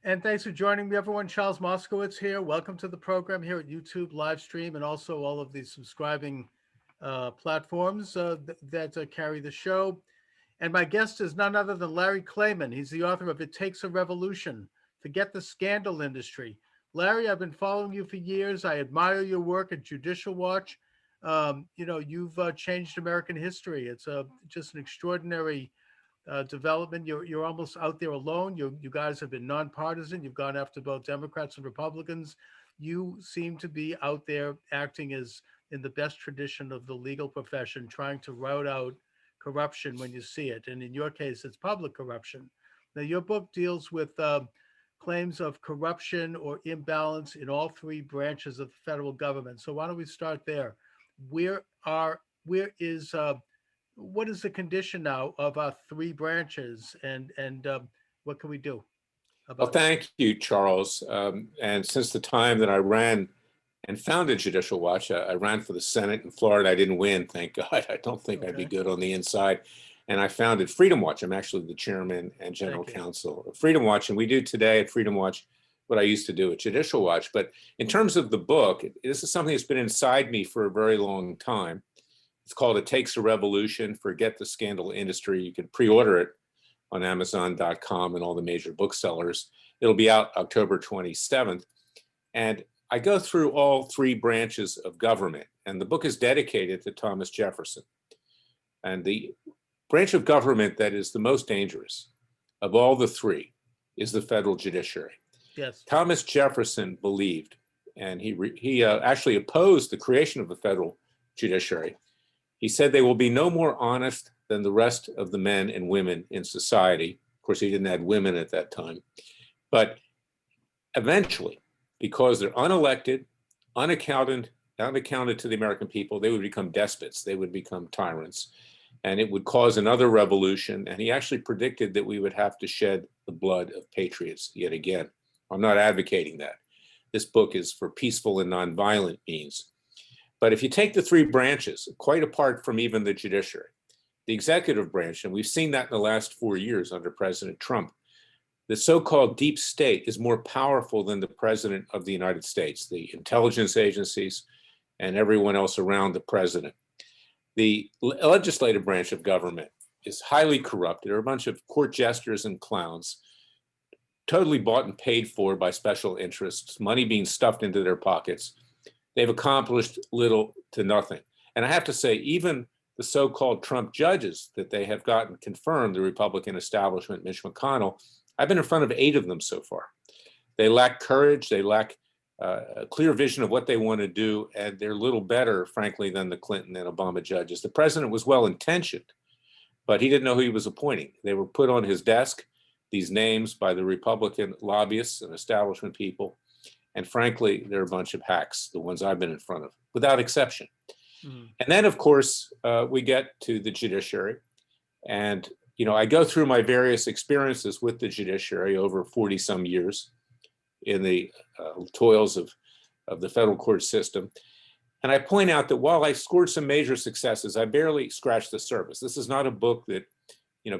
And thanks for joining me, everyone. Charles Moscowitz here. Welcome to the program here at YouTube live stream and also all of the subscribing platforms that carry the show. And my guest is none other than Larry Klayman. He's the author of It Takes a Revolution, Forget the Scandal Industry. Larry, I've been following you for years. I admire your work at Judicial Watch. You've changed American history. It's just an extraordinary development. You're almost out there alone. You guys have been nonpartisan. You've gone after both Democrats and Republicans. You seem to be out there acting as in the best tradition of the legal profession, trying to root out corruption when you see it. And in your case, it's public corruption. Now, your book deals with claims of corruption or imbalance in all three branches of the federal government. So why don't we start there? Where is what is the condition now of our three branches, and what can we do Well, about it? thank you, Charles. And since the time that I ran and founded Judicial Watch, I ran for the Senate in Florida. I didn't win, thank God. I don't think I'd be good on the inside. And I founded Freedom Watch. I'm actually the chairman and general counsel of Freedom Watch. And we do today at Freedom Watch what I used to do at Judicial Watch. But in terms of the book, this is something that's been inside me for a very long time. It's called It Takes a Revolution, Forget the Scandal Industry. You can pre-order it on Amazon.com and all the major booksellers. It'll be out October 27th. And I go through all three branches of government. And the book is dedicated to Thomas Jefferson. And the branch of government that is the most dangerous of all the three is the federal judiciary. Yes. Thomas Jefferson believed, and he actually opposed the creation of the federal judiciary. He said they will be no more honest than the rest of the men and women in society. Of course, he didn't have women at that time. But eventually, because they're unelected, unaccounted to the American people, they would become despots. They would become tyrants. And it would cause another revolution. And he actually predicted that we would have to shed the blood of patriots yet again. I'm not advocating that. This book is for peaceful and nonviolent means. But if you take the three branches, quite apart from even the judiciary, the executive branch, and we've seen that in the last 4 years under President Trump, the so-called deep state is more powerful than the president of the United States, the intelligence agencies, and everyone else around the president. The legislative branch of government is highly corrupt. They're a bunch of court jesters and clowns, totally bought and paid for by special interests, money being stuffed into their pockets. They've accomplished little to nothing. And I have to say, even the so-called Trump judges that they have gotten confirmed, the Republican establishment, Mitch McConnell, I've been in front of 8 of them so far. They lack courage. They lack a clear vision of what they want to do. And they're little better, frankly, than the Clinton and Obama judges. The president was well-intentioned, but he didn't know who he was appointing. They were put on his desk, these names, by the Republican lobbyists and establishment people. And frankly, they're a bunch of hacks, the ones I've been in front of, without exception. And then, of course, we get to the judiciary. And, I go through my various experiences with the judiciary over 40 some years in the toils of the federal court system. And I point out that while I scored some major successes, I barely scratched the surface. This is not a book that,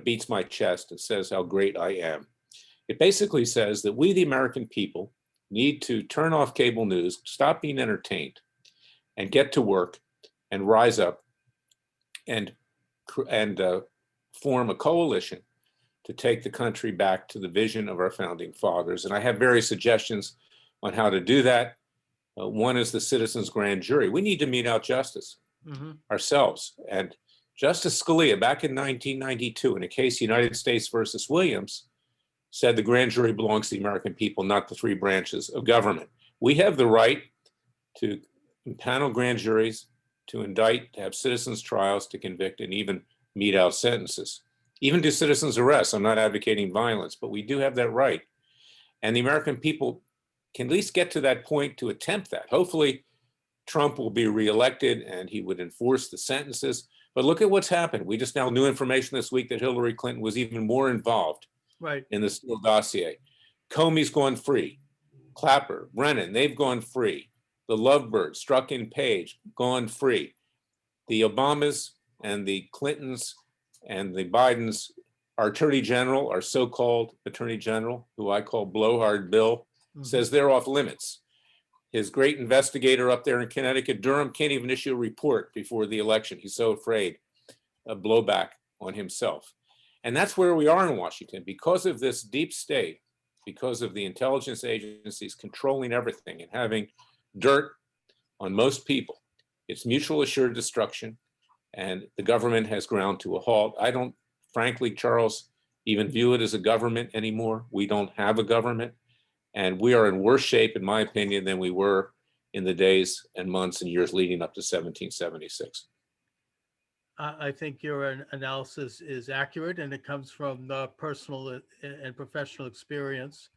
beats my chest and says how great I am. It basically says that we, the American people, need to turn off cable news, stop being entertained, and get to work and rise up and form a coalition to take the country back to the vision of our founding fathers. And I have various suggestions on how to do that. One is the citizens' grand jury. We need to mete out justice ourselves. And Justice Scalia, back in 1992, in a case United States versus Williams, said the grand jury belongs to the American people, not the three branches of government. We have the right to impanel grand juries, to indict, to have citizens' trials, to convict, and even mete out sentences. Even do citizens' arrests. I'm not advocating violence, but we do have that right. And the American people can at least get to that point to attempt that. Hopefully, Trump will be reelected and he would enforce the sentences. But look at what's happened. We just now new information this week that Hillary Clinton was even more involved in the Steele dossier. Comey's gone free. Clapper, Brennan, they've gone free. The Lovebirds, Strzok and Page, gone free. The Obamas and the Clintons and the Bidens Our Attorney General, our so-called Attorney General, who I call Blowhard Bill, says they're off limits. His great investigator up there in Connecticut, Durham, can't even issue a report before the election. He's so afraid of blowback on himself. And that's where we are in Washington. Because of this deep state, because of the intelligence agencies controlling everything and having dirt on most people, it's mutual assured destruction, and the government has ground to a halt. I don't, frankly, Charles, even view it as a government anymore. We don't have a government, and we are in worse shape, in my opinion, than we were in the days and months and years leading up to 1776. I think your analysis is accurate, and it comes from personal and professional experience.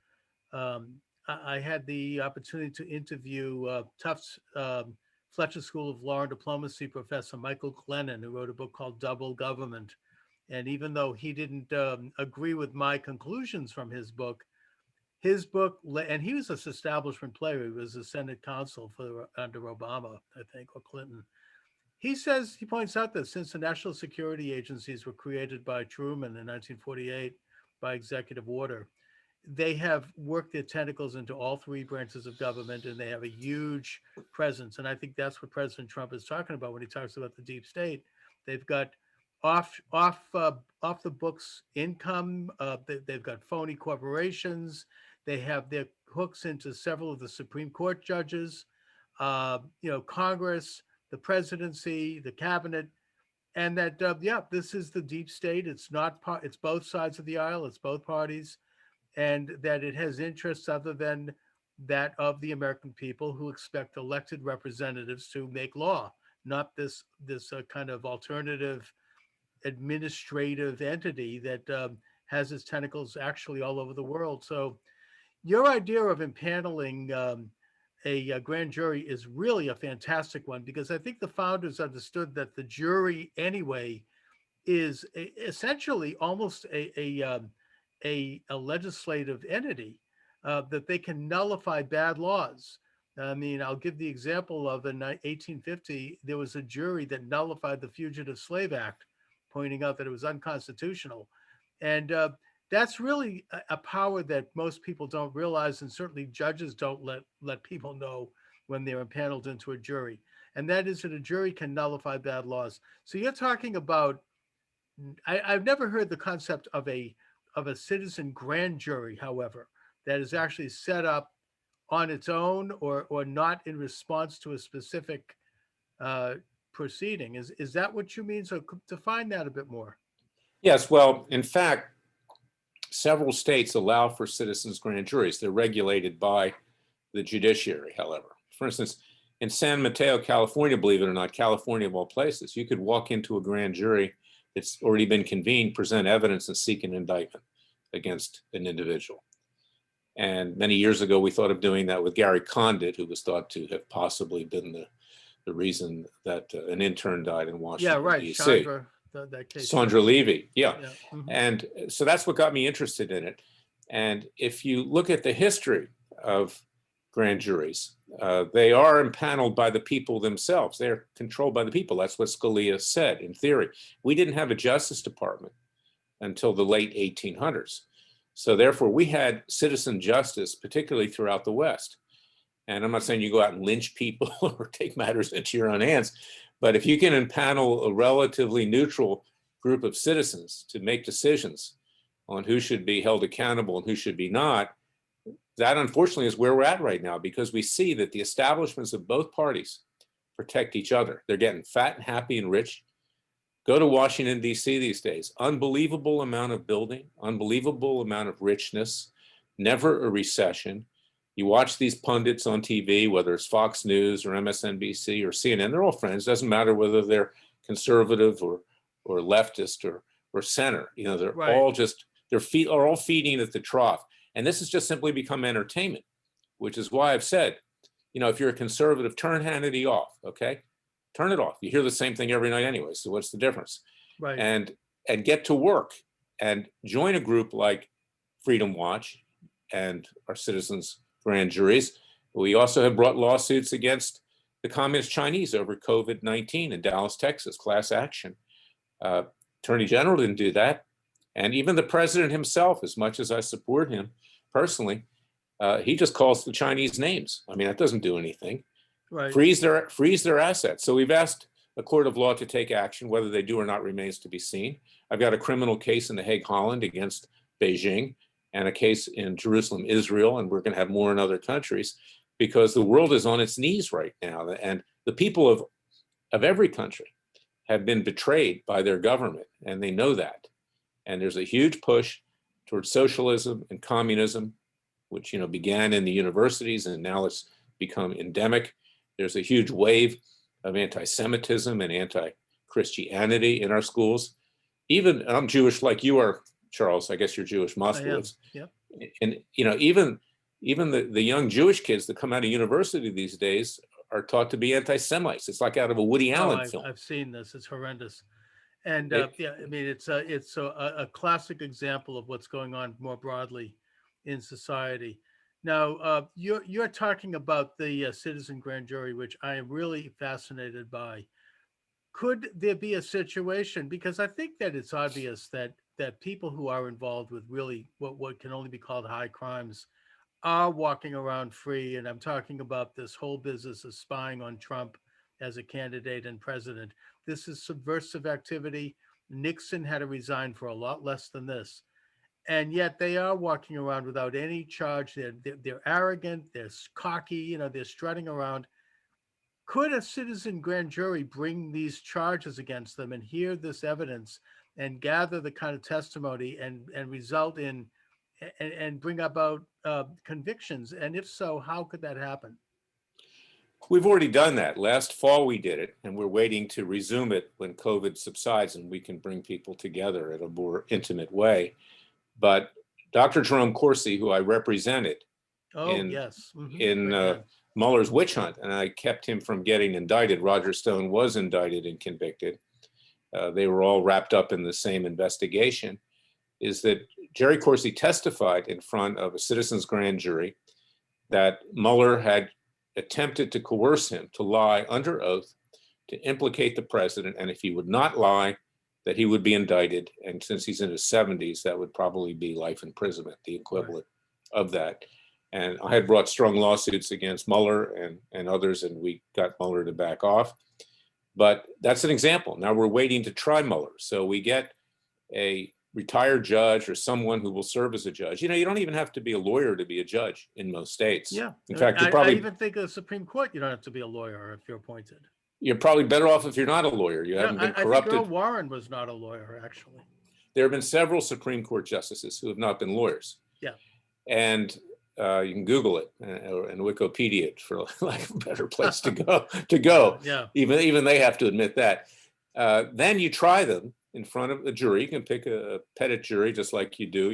I had the opportunity to interview Tufts Fletcher School of Law and Diplomacy professor Michael Glennon, who wrote a book called Double Government. And even though he didn't agree with my conclusions from his book, and he was this establishment player. He was a Senate counsel under Obama, I think, or Clinton. He points out that since the national security agencies were created by Truman in 1948 by executive order, they have worked their tentacles into all three branches of government, and they have a huge presence. And I think that's what President Trump is talking about when he talks about the deep state. They've got off the books income. They've got phony corporations. They have their hooks into several of the Supreme Court judges, Congress, the presidency, the cabinet, and that this is the deep state. It's both sides of the aisle. It's both parties. And that it has interests other than that of the American people, who expect elected representatives to make law, not this kind of alternative administrative entity that has its tentacles actually all over the world. So your idea of impaneling a grand jury is really a fantastic one, because I think the founders understood that the jury anyway is essentially almost a legislative entity, that they can nullify bad laws. I mean, I'll give the example of in 1850, there was a jury that nullified the Fugitive Slave Act, pointing out that it was unconstitutional. And that's really a power that most people don't realize, and certainly judges don't let people know when they're impaneled into a jury. And that is that a jury can nullify bad laws. So you're talking about, I've never heard the concept of a citizen grand jury, however, that is actually set up on its own or not in response to a specific proceeding. Is that what you mean? So define that a bit more. Yes, well, in fact, several states allow for citizens grand juries. They're regulated by the judiciary, however. For instance, in San Mateo, California, believe it or not, California of all places, you could walk into a grand jury that's already been convened, present evidence, and seek an indictment against an individual. And many years ago, we thought of doing that with Gary Condit, who was thought to have possibly been the reason that an intern died in Washington, D.C. Chandra, that case. Sandra Levy, yeah. Mm-hmm. And so that's what got me interested in it. And if you look at the history of grand juries, they are impaneled by the people themselves. They're controlled by the people. That's what Scalia said in theory. We didn't have a Justice Department until the late 1800s. So therefore, we had citizen justice, particularly throughout the West. And I'm not saying you go out and lynch people or take matters into your own hands, but if you can impanel a relatively neutral group of citizens to make decisions on who should be held accountable and who should be not, that unfortunately is where we're at right now, because we see that the establishments of both parties protect each other. They're getting fat and happy and rich. Go to Washington, D.C. these days. Unbelievable amount of building, unbelievable amount of richness, never a recession. You watch these pundits on TV, whether it's Fox News or MSNBC or CNN, they're all friends. Doesn't matter whether they're conservative or leftist or center. You know, they're Right. all just, their feet are all feeding at the trough. And this has just simply become entertainment, which is why I've said, you know, if you're a conservative, turn Hannity off, okay? Turn it off. You hear the same thing every night anyway, so what's the difference? Right. And get to work and join a group like Freedom Watch and our citizens grand juries. We also have brought lawsuits against the communist Chinese over COVID-19 in Dallas, Texas, class action. Attorney General didn't do that. And even the president himself, as much as I support him personally, he just calls the Chinese names. I mean, that doesn't do anything. Right. Freeze their assets. So we've asked a court of law to take action. Whether they do or not remains to be seen. I've got a criminal case in The Hague, Holland against Beijing, and a case in Jerusalem, Israel, and we're going to have more in other countries, because the world is on its knees right now. And the people of every country have been betrayed by their government, and they know that. And there's a huge push towards socialism and communism, which began in the universities, and now it's become endemic. There's a huge wave of anti-Semitism and anti-Christianity in our schools. Even, I'm Jewish like you are, Charles. I guess you're Jewish, Moscowitz. Yep. And even the young Jewish kids that come out of university these days are taught to be anti-Semites. It's like out of a Woody Allen film. I've seen this. It's horrendous. And yeah, I mean, it's a classic example of what's going on more broadly in society. Now, you're talking about the citizen grand jury, which I am really fascinated by. Could there be a situation, because I think that it's obvious that people who are involved with really what can only be called high crimes are walking around free, and I'm talking about this whole business of spying on Trump as a candidate and president. This is subversive activity. Nixon had to resign for a lot less than this. And yet they are walking around without any charge. They're arrogant, they're cocky, they're strutting around. Could a citizen grand jury bring these charges against them and hear this evidence and gather the kind of testimony and result in and bring about convictions? And if so, how could that happen? We've already done that. Last fall we did it, and we're waiting to resume it when COVID subsides and we can bring people together in a more intimate way. But Dr. Jerome Corsi, who I represented in Mueller's witch hunt, and I kept him from getting indicted. Roger Stone was indicted and convicted. They were all wrapped up in the same investigation. Is that Jerry Corsi testified in front of a citizens grand jury that Mueller had attempted to coerce him to lie under oath to implicate the president, and if he would not lie, that he would be indicted. And since he's in his 70s, that would probably be life imprisonment, the equivalent of that. And I had brought strong lawsuits against Mueller and others, and we got Mueller to back off. But that's an example. Now we're waiting to try Mueller. So we get a retired judge or someone who will serve as a judge. You don't even have to be a lawyer to be a judge in most states. Yeah. In fact, I even think of the Supreme Court, you don't have to be a lawyer if you're appointed. You're probably better off if you're not a lawyer. You haven't been corrupted. I think Earl Warren was not a lawyer, actually. There have been several Supreme Court justices who have not been lawyers. Yeah. And you can Google it and Wikipedia it, for lack of a better place to go. Yeah. Even they have to admit that. Then you try them in front of a jury. You can pick a petit jury just like you do,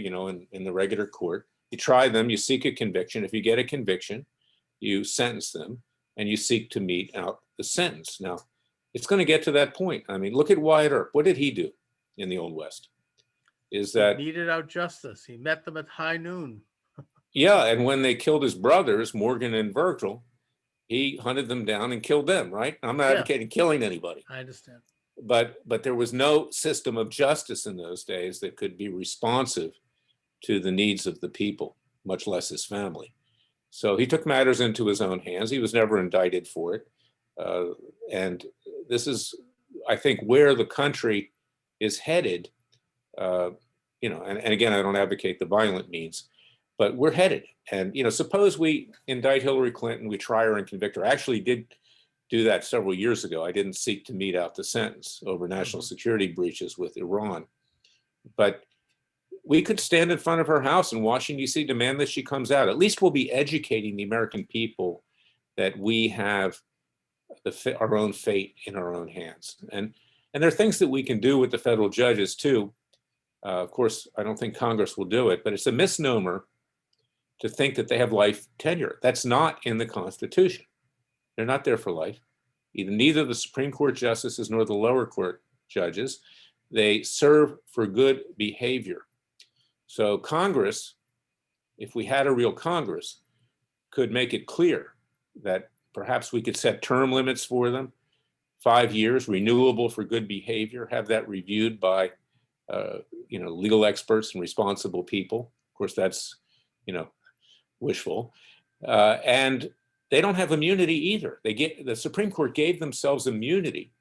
in the regular court. You try them, you seek a conviction. If you get a conviction, you sentence them and you seek to mete out the sentence. Now, it's going to get to that point. I mean, look at Wyatt Earp. What did he do in the Old West? He meted out justice. He met them at high noon. Yeah, and when they killed his brothers, Morgan and Virgil, he hunted them down and killed them, right? I'm not advocating killing anybody. I understand. But there was no system of justice in those days that could be responsive to the needs of the people, much less his family. So he took matters into his own hands. He was never indicted for it. And this is, I think, where the country is headed. And again, I don't advocate the violent means, but we're headed. And, suppose we indict Hillary Clinton, we try her and convict her. I actually did do that several years ago. I didn't seek to mete out the sentence over national security breaches with Iran. But we could stand in front of her house in Washington, D.C., demand that she comes out. At least we'll be educating the American people that we have our own fate in our own hands. And there are things that we can do with the federal judges, too. Of course, I don't think Congress will do it, but it's a misnomer to think that they have life tenure. That's not in the Constitution. They're not there for life. Neither the Supreme Court justices nor the lower court judges. They serve for good behavior. So Congress, if we had a real Congress, could make it clear that perhaps we could set term limits for them, 5 years, renewable for good behavior, have that reviewed by legal experts and responsible people. Of course, that's, wishful. And they don't have immunity either. The Supreme Court gave themselves immunity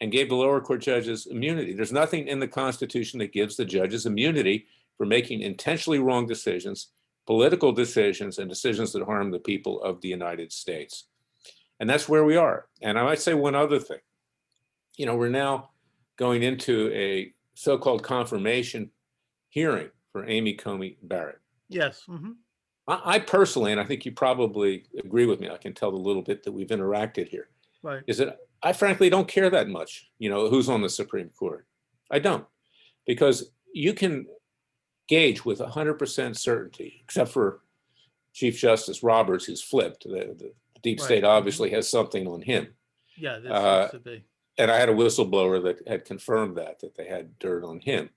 and gave the lower court judges immunity. There's nothing in the Constitution that gives the judges immunity for making intentionally wrong decisions, political decisions, and decisions that harm the people of the United States. And that's where we are. And I might say one other thing. We're now going into a so-called confirmation hearing for Amy Coney Barrett. Yes. Mm-hmm. I personally, and I think you probably agree with me, I can tell the little bit that we've interacted here, right, is that I frankly don't care that much, who's on the Supreme Court. I don't, because you can gauge with 100% certainty, except for Chief Justice Roberts, who's flipped. The deep state obviously has something on him. Yeah, this seems to be. And I had a whistleblower that had confirmed that they had dirt on him.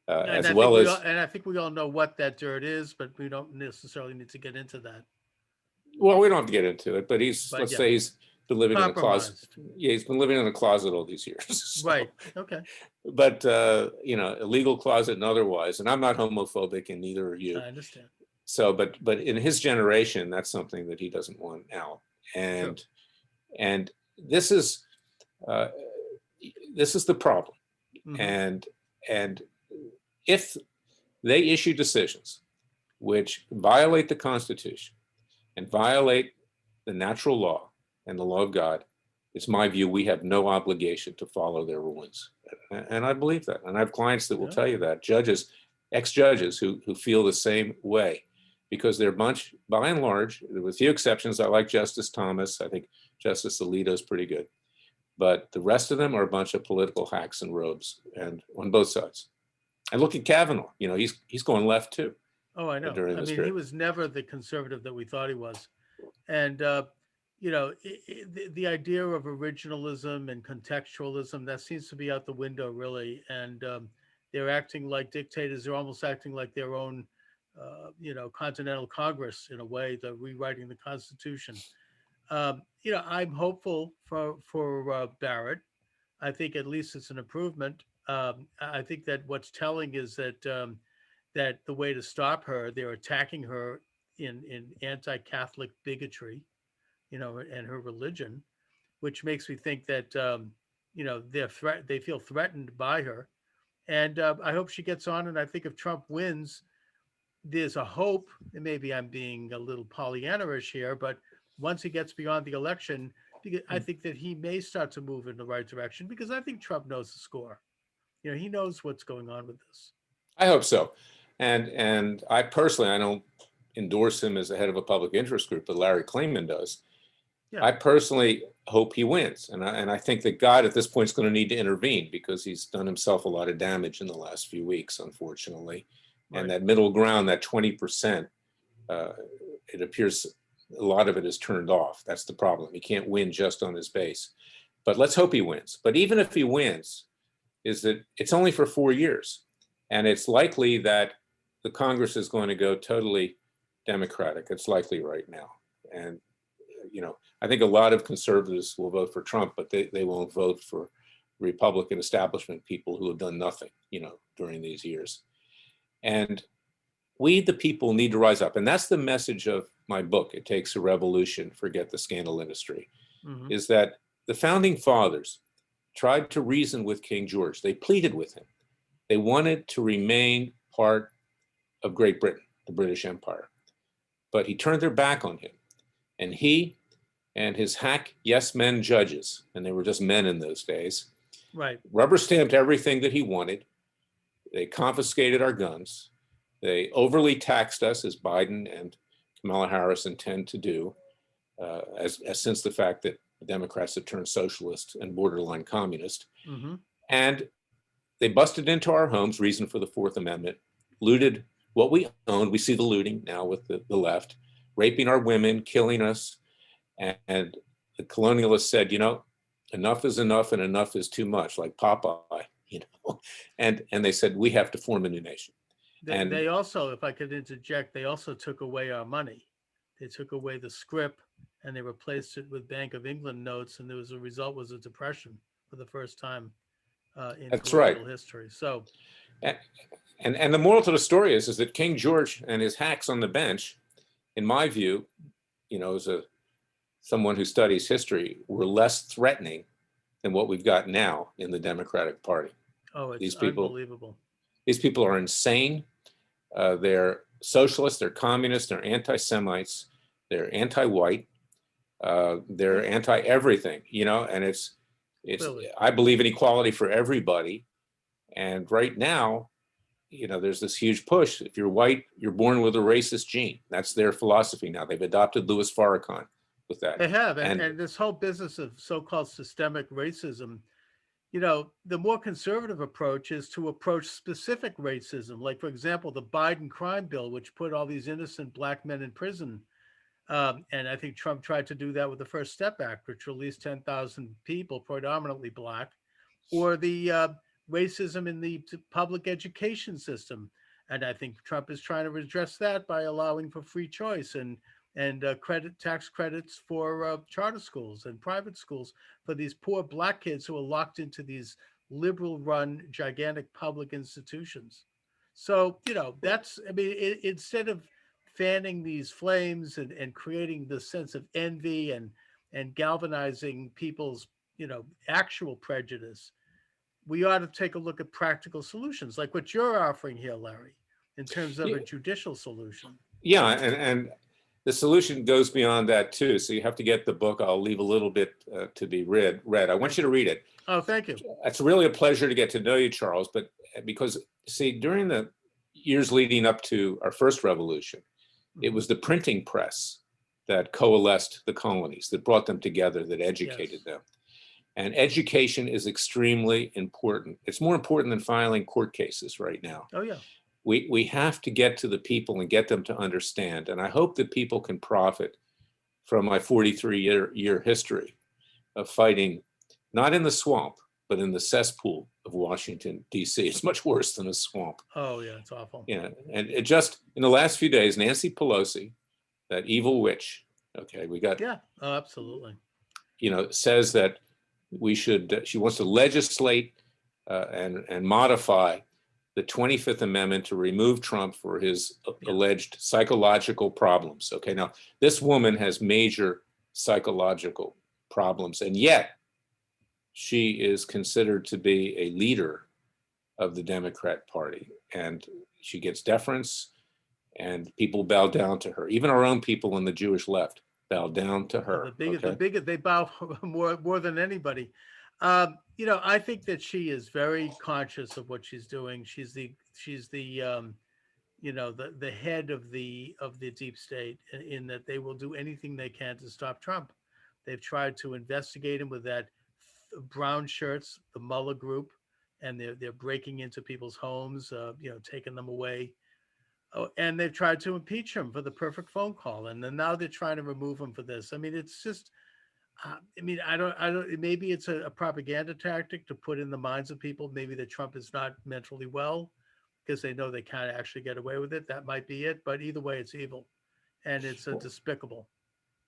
And I think we all know what that dirt is, but we don't necessarily need to get into that. Well, we don't have to get into it, but let's say he's been living in a closet. Yeah, he's been living in a closet all these years. So, right. Okay. But a legal closet and otherwise, and I'm not homophobic, and neither are you. I understand. So, but in his generation, that's something that he doesn't want out, and this is the problem, mm-hmm. and if they issue decisions which violate the Constitution and violate the natural law and the law of God, it's my view we have no obligation to follow their rulings. And I believe that. And I have clients that will tell you that, ex-judges who feel the same way, because they're by and large, with few exceptions, I like Justice Thomas. I think Justice Alito is pretty good. But the rest of them are a bunch of political hacks and robes, and on both sides. And look at Kavanaugh. He's going left too. Oh, I know. He was never the conservative that we thought he was. And, the idea of originalism and contextualism, that seems to be out the window, really. And they're acting like dictators. They're almost acting like their own, Continental Congress in a way. They're rewriting the Constitution. I'm hopeful for Barrett. I think at least it's an improvement. I think that what's telling is that that the way to stop her, they're attacking her in anti-Catholic bigotry, and her religion, which makes me think that they feel threatened by her, and I hope she gets on. And I think if Trump wins, there's a hope. And maybe I'm being a little Pollyanna-ish here, but once he gets beyond the election, I think that he may start to move in the right direction, because I think Trump knows the score. He knows what's going on with this. I hope so. And I personally, I don't endorse him as the head of a public interest group, but Larry Klayman does. Yeah. I personally hope he wins. And I think that God at this point is going to need to intervene, because he's done himself a lot of damage in the last few weeks, unfortunately. Right. And that middle ground, that 20%, it appears a lot of it is turned off. That's the problem. He can't win just on his base. But let's hope he wins. But even if he wins, is that it's only for 4 years. And it's likely that the Congress is going to go totally Democratic. It's likely right now. And, I think a lot of conservatives will vote for Trump, but they won't vote for Republican establishment people who have done nothing, during these years. And we, the people, need to rise up. And that's the message of my book, It Takes a Revolution, Forget the Scandal Industry, mm-hmm. is that the founding fathers tried to reason with King George. They pleaded with him. They wanted to remain part of Great Britain, the British Empire. But he turned their back on him. And he and his hack yes men judges, and they were just men in those days, right, rubber stamped everything that he wanted. They confiscated our guns. They overly taxed us, as Biden and Kamala Harris intend to do, as since the fact that the Democrats have turned socialist and borderline communist. Mm-hmm. And they busted into our homes, reason for the Fourth Amendment, looted what we owned. We see the looting now with the left, raping our women, killing us. And the colonialists said, enough is enough and enough is too much, like Popeye, and they said, we have to form a new nation. They also, if I could interject, they also took away our money. They took away the scrip and they replaced it with Bank of England notes. And a result was a depression for the first time in That's right. colonial history. So, And, and the moral to the story is that King George and his hacks on the bench, in my view, as someone who studies history, were less threatening than what we've got now in the Democratic Party. oh, it's These people, unbelievable. these people are insane. They're socialists, they're communists, they're anti-Semites, they're anti-white, they're anti-everything, and it's, Clearly. I believe in equality for everybody. And right now, there's this huge push. If you're white, you're born with a racist gene. That's their philosophy now. They've adopted Louis Farrakhan with that. They have. And And this whole business of so-called systemic racism, the more conservative approach is to approach specific racism. Like, for example, the Biden crime bill, which put all these innocent Black men in prison. And I think Trump tried to do that with the First Step Act, which released 10,000 people, predominantly Black, or the racism in the public education system. And I think Trump is trying to redress that by allowing for free choice and tax credits for charter schools and private schools for these poor Black kids who are locked into these liberal-run gigantic public institutions. So, that's, I mean, instead of fanning these flames and creating this sense of envy and galvanizing people's, actual prejudice, we ought to take a look at practical solutions like what you're offering here, Larry, in terms of a judicial solution. yeah, and the solution goes beyond that too. So you have to get the book. I'll leave a little bit to be read. I want you to read it. Oh, thank you. It's really a pleasure to get to know you, Charles. But because see, during the years leading up to our first revolution, it was the printing press that coalesced the colonies, that brought them together, that educated them. And education is extremely important. It's more important than filing court cases right now. Oh, yeah. We have to get to the people and get them to understand. And I hope that people can profit from my 43-year history of fighting, not in the swamp, but in the cesspool of Washington, D.C. It's much worse than a swamp. Oh, yeah, it's awful. And it just, in the last few days, Nancy Pelosi, that evil witch, okay, we got, yeah, oh, absolutely. Says that we should, she wants to legislate and modify the 25th Amendment to remove Trump for his alleged psychological problems. Okay, now this woman has major psychological problems, and yet she is considered to be a leader of the Democrat Party, and she gets deference, and people bow down to her. Even our own people in the Jewish left bow down to her. The bigger they bow more than anybody. I think that she is very conscious of what she's doing. She's the the head of the deep state, in that they will do anything they can to stop Trump. They've tried to investigate him with that brown shirts, the Mueller group, and they're breaking into people's homes, taking them away. Oh, and they've tried to impeach him for the perfect phone call, and then now they're trying to remove him for this. I mean, it's just, I don't. Maybe it's a propaganda tactic to put in the minds of people maybe that Trump is not mentally well, because they know they can't actually get away with it. That might be it. But either way, it's evil, and it's despicable.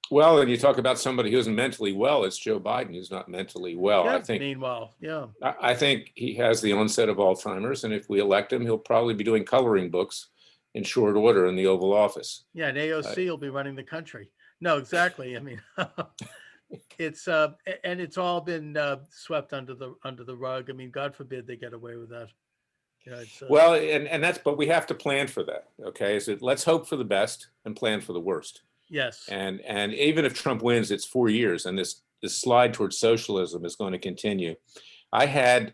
Well, and you talk about somebody who isn't mentally well. It's Joe Biden who's not mentally well. Yeah, I think. Meanwhile, yeah. I think he has the onset of Alzheimer's, and if we elect him, he'll probably be doing coloring books in short order in the Oval Office. Yeah, and AOC will be running the country. No, exactly. I mean, it's and it's all been swept under the rug. I mean, God forbid they get away with that. It's, well, and that's, but we have to plan for that. Okay, so let's hope for the best and plan for the worst. Yes. And even if Trump wins, it's 4 years, and this slide towards socialism is going to continue. I had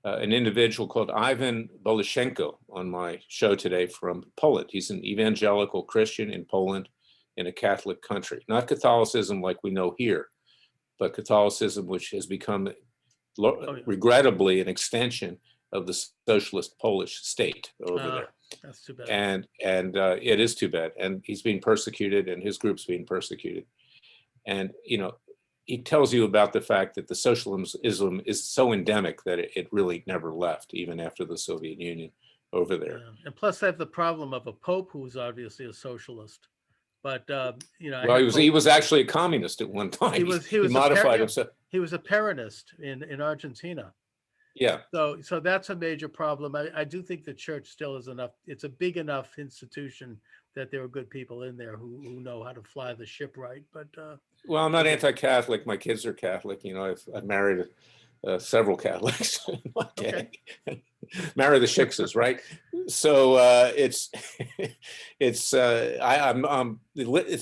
an individual called Ivan Bolashenko on my show today from Poland. He's an evangelical Christian in Poland, in a Catholic country. Not Catholicism like we know here, but Catholicism which has become regrettably an extension of the socialist Polish state over there. That's too bad. And it is too bad. And he's being persecuted, and his group's being persecuted. And he tells you about the fact that the socialism is so endemic that it really never left, even after the Soviet Union over there. Yeah. And plus, they have the problem of a pope who's obviously a socialist. But well, he was actually a communist at one time. He modified himself. He was a Peronist in Argentina. Yeah. So that's a major problem. I do think the church still is enough. It's a big enough institution that there are good people in there who know how to fly the ship right. But Well, I'm not okay, anti-Catholic. My kids are Catholic. I've married several Catholics in my okay. day. Marry the Shickses, right? So it's it's a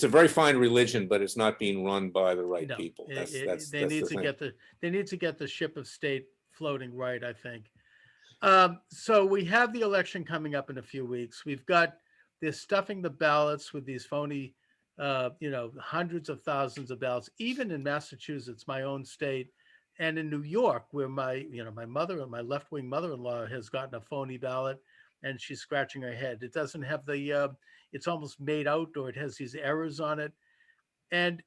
very fine religion, but it's not being run by the right No, people. That's they that's need the to thing. get the ship of state floating right, I think. So we have the election coming up in a few weeks. We've got this stuffing the ballots with these phony, hundreds of thousands of ballots, even in Massachusetts, my own state, and in New York, where my mother, my left-wing mother-in-law has gotten a phony ballot, and she's scratching her head. It doesn't have it's almost made out, or it has these errors on it. And,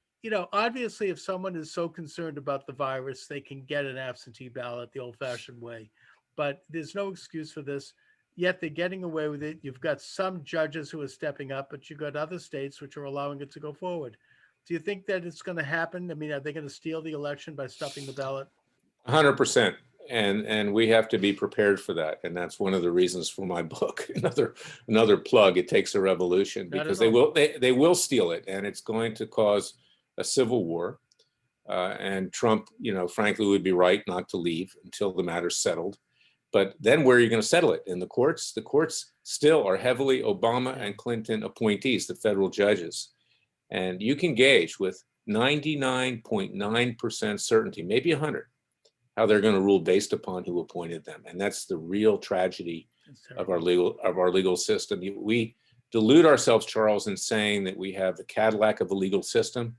obviously, if someone is so concerned about the virus, they can get an absentee ballot the old fashioned way. But there's no excuse for this. Yet they're getting away with it. You've got some judges who are stepping up, but you've got other states which are allowing it to go forward. Do you think that it's going to happen? I mean, are they going to steal the election by stuffing the ballot? 100%. And we have to be prepared for that. And that's one of the reasons for my book. Another plug. It takes a revolution, Not because at all. they will steal it, and it's going to cause a civil war. And Trump, frankly, would be right not to leave until the matter's settled. But then where are you going to settle it? In the courts? The courts still are heavily Obama and Clinton appointees, the federal judges. And you can gauge with 99.9% certainty, maybe 100, how they're going to rule based upon who appointed them. And that's the real tragedy of our legal system. We delude ourselves, Charles, in saying that we have the Cadillac of the legal system,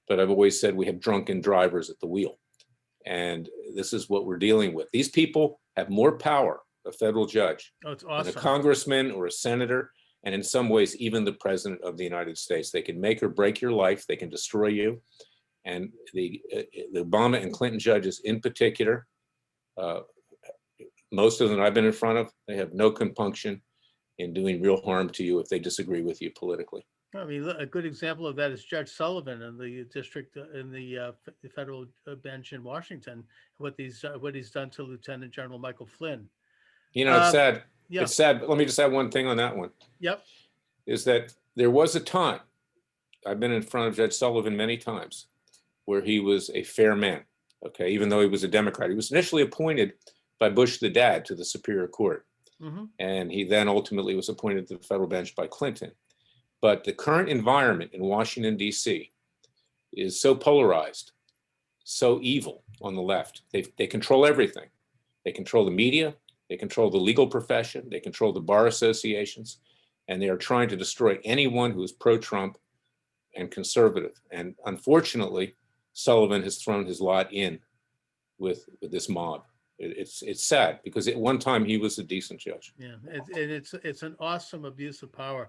but I've always said we have drunken drivers at the wheel. And this is what we're dealing with. These people have more power, a federal judge, it's awesome, than a congressman or a senator, and in some ways, even the president of the United States. They can make or break your life. They can destroy you. And the Obama and Clinton judges in particular, most of them I've been in front of, they have no compunction in doing real harm to you if they disagree with you politically. I mean, a good example of that is Judge Sullivan in the district in the federal bench in Washington. What he's done to Lieutenant General Michael Flynn. It's sad. Yeah. It's sad. But let me just add one thing on that one. Yep. Is that there was a time, I've been in front of Judge Sullivan many times, where he was a fair man. Okay, even though he was a Democrat, he was initially appointed by Bush the dad to the Superior Court, and he then ultimately was appointed to the federal bench by Clinton. But the current environment in Washington, D.C. is so polarized, so evil on the left. They control everything. They control the media. They control the legal profession. They control the bar associations. And they are trying to destroy anyone who is pro-Trump and conservative. And unfortunately, Sullivan has thrown his lot in with this mob. It's sad, because at one time he was a decent judge. Yeah, it's an awesome abuse of power.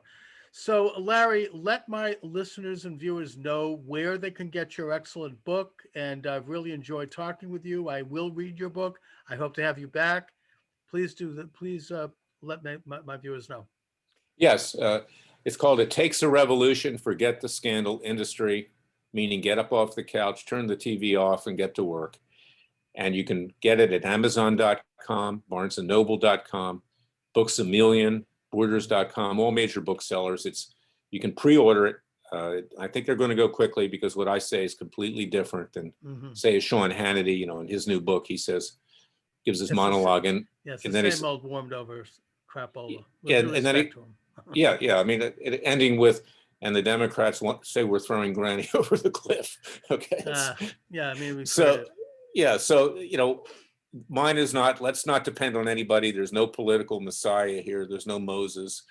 So, Larry, let my listeners and viewers know where they can get your excellent book. And I've really enjoyed talking with you. I will read your book. I hope to have you back. Please do that. Please let my viewers know. Yes, it's called It Takes a Revolution, Forget the Scandal Industry, meaning get up off the couch, turn the TV off, and get to work. And you can get it at Amazon.com, BarnesandNoble.com, Books A Million, Borders.com, all major booksellers. You can pre-order it. I think they're going to go quickly, because what I say is completely different than, say, Sean Hannity. In his new book, he gives his monologue, and then same old warmed over crapola. And then I mean, ending with, and the Democrats say we're throwing Granny over the cliff. Okay. I mean, so mine is not, let's not depend on anybody. There's no political messiah here. There's no Moses.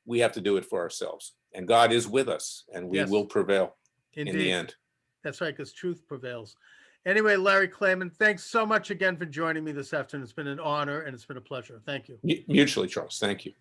We have to do it for ourselves. And God is with us, and we will prevail in the end. That's right, because truth prevails. Anyway, Larry Klayman, thanks so much again for joining me this afternoon. It's been an honor, and it's been a pleasure. Thank you. Mutually, Charles. Thank you.